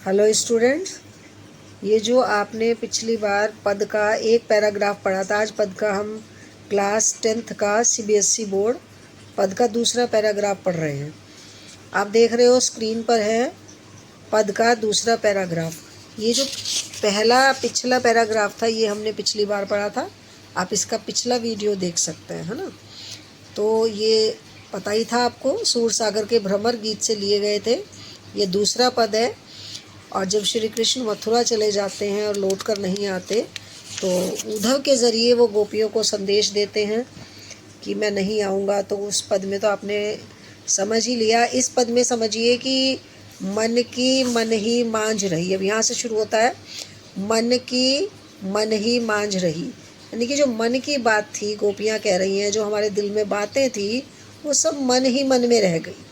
Hello students, ये जो आपने पिछली बार पद का एक पैराग्राफ पढ़ा था, आज पद का हम क्लास 10th का सीबीएसई बोर्ड पद का दूसरा पैराग्राफ पढ़ रहे हैं। आप देख रहे हो स्क्रीन पर है पद का दूसरा पैराग्राफ। ये जो पिछला पैराग्राफ था ये हमने पिछली बार पढ़ा था। आप इसका पिछला वीडियो देख सकते हैं, है ना। तो ये पता ही था आपको, सूरसागर के भ्रमर गीत से लिए गए थे। ये दूसरा पद है। और जब श्री कृष्ण मथुरा चले जाते हैं और लौट कर नहीं आते तो उद्धव के ज़रिए वो गोपियों को संदेश देते हैं कि मैं नहीं आऊँगा। तो उस पद में तो आपने समझ ही लिया। इस पद में समझिए कि मन की मन ही मांझ रही। अब यहाँ से शुरू होता है, मन की मन ही मांझ रही, यानी कि जो मन की बात थी, गोपियाँ कह रही हैं, जो हमारे दिल में बातें थी वो सब मन ही मन में रह गई।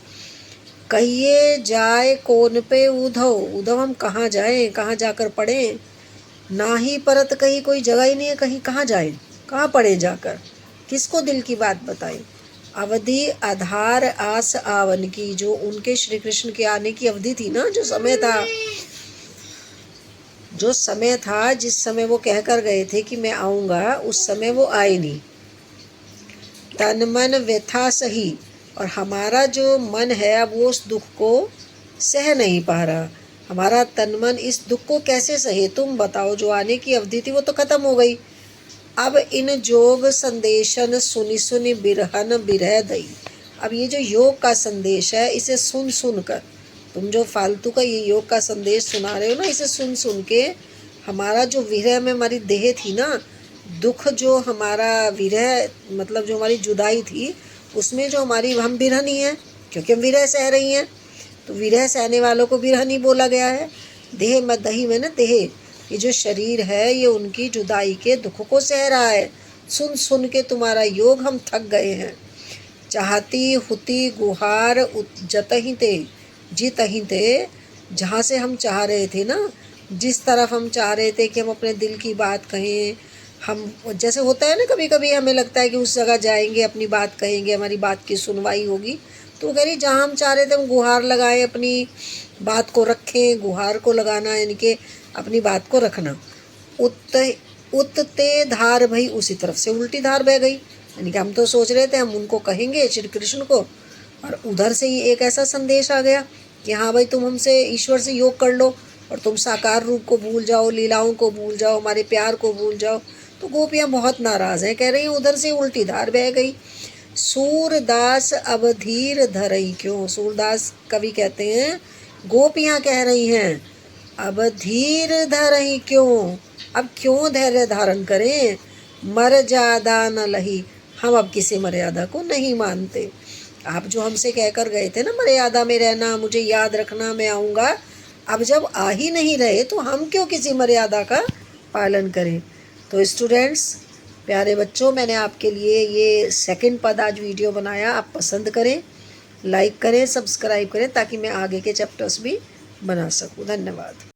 कहिए जाए कौन पे उद्धव, उद्धव हम कहाँ जाएं, कहाँ जाकर पढ़ें। ना ही परत कहीं, कोई जगह ही नहीं है, कहीं कहाँ जाएं, कहाँ पढ़ें जाकर, किसको दिल की बात बताएं। अवधि आधार आस आवन की, जो उनके श्री कृष्ण के आने की अवधि थी ना, जो समय था जिस समय वो कहकर गए थे कि मैं आऊँगा, उस समय वो आए नहीं। तन मन व्यथा सही, और हमारा जो मन है अब वो उस दुख को सह नहीं पा रहा। हमारा तन मन इस दुख को कैसे सहे, तुम बताओ। जो आने की अवधि थी वो तो ख़त्म हो गई। अब इन जोग संदेशन सुनी सुनी बिरहन बिरह दई। अब ये जो योग का संदेश है इसे सुन सुन कर, तुम जो फालतू का ये योग का संदेश सुना रहे हो ना, इसे सुन सुन के हमारा जो विरह में हमारी देह थी ना, दुख जो हमारा विरह मतलब जो हमारी जुदाई थी, उसमें जो हमारी हम बिरहनी हैं, क्योंकि हम विरह सह रही हैं। तो विरह सहने वालों को बिरहनी बोला गया है। देह में दही में ना, देह ये जो शरीर है ये उनकी जुदाई के दुख को सह रहा है। सुन सुन के तुम्हारा योग हम थक गए हैं। चाहती हुती गुहार जतही ते, जितही ते, जहाँ से हम चाह रहे थे ना, जिस तरफ हम चाह रहे थे कि हम अपने दिल की बात कहें, हम जैसे होता है ना, कभी कभी हमें लगता है कि उस जगह जाएंगे, अपनी बात कहेंगे, हमारी बात की सुनवाई होगी। तो कह रही जहाँ हम चाह रहे थे हम गुहार लगाएं, अपनी बात को रखें। गुहार को लगाना यानी कि अपनी बात को रखना। उत्ते धार भई, उसी तरफ से उल्टी धार बह गई। यानी कि हम तो सोच रहे थे हम उनको कहेंगे श्री कृष्ण को, और उधर से ही एक ऐसा संदेश आ गया कि हाँ भाई, तुम हमसे ईश्वर से योग कर लो और तुम साकार रूप को भूल जाओ, लीलाओं को भूल जाओ, हमारे प्यार को भूल जाओ। तो गोपियाँ बहुत नाराज़ हैं, कह रही हैं उधर से उल्टी धार बह गई। सूरदास अब धीर धरई क्यों। सूरदास कवि कहते हैं गोपियाँ कह रही हैं अब धीर धरई क्यों, अब क्यों धैर्य धारण करें। मर जादा न लही, हम अब किसी मर्यादा को नहीं मानते। आप जो हमसे कहकर गए थे ना, मर्यादा में रहना, मुझे याद रखना, मैं आऊँगा, अब जब आ ही नहीं रहे तो हम क्यों किसी मर्यादा का पालन करें। तो स्टूडेंट्स, प्यारे बच्चों, मैंने आपके लिए ये सेकंड पद आज वीडियो बनाया। आप पसंद करें, लाइक करें, सब्सक्राइब करें, ताकि मैं आगे के चैप्टर्स भी बना सकूं। धन्यवाद।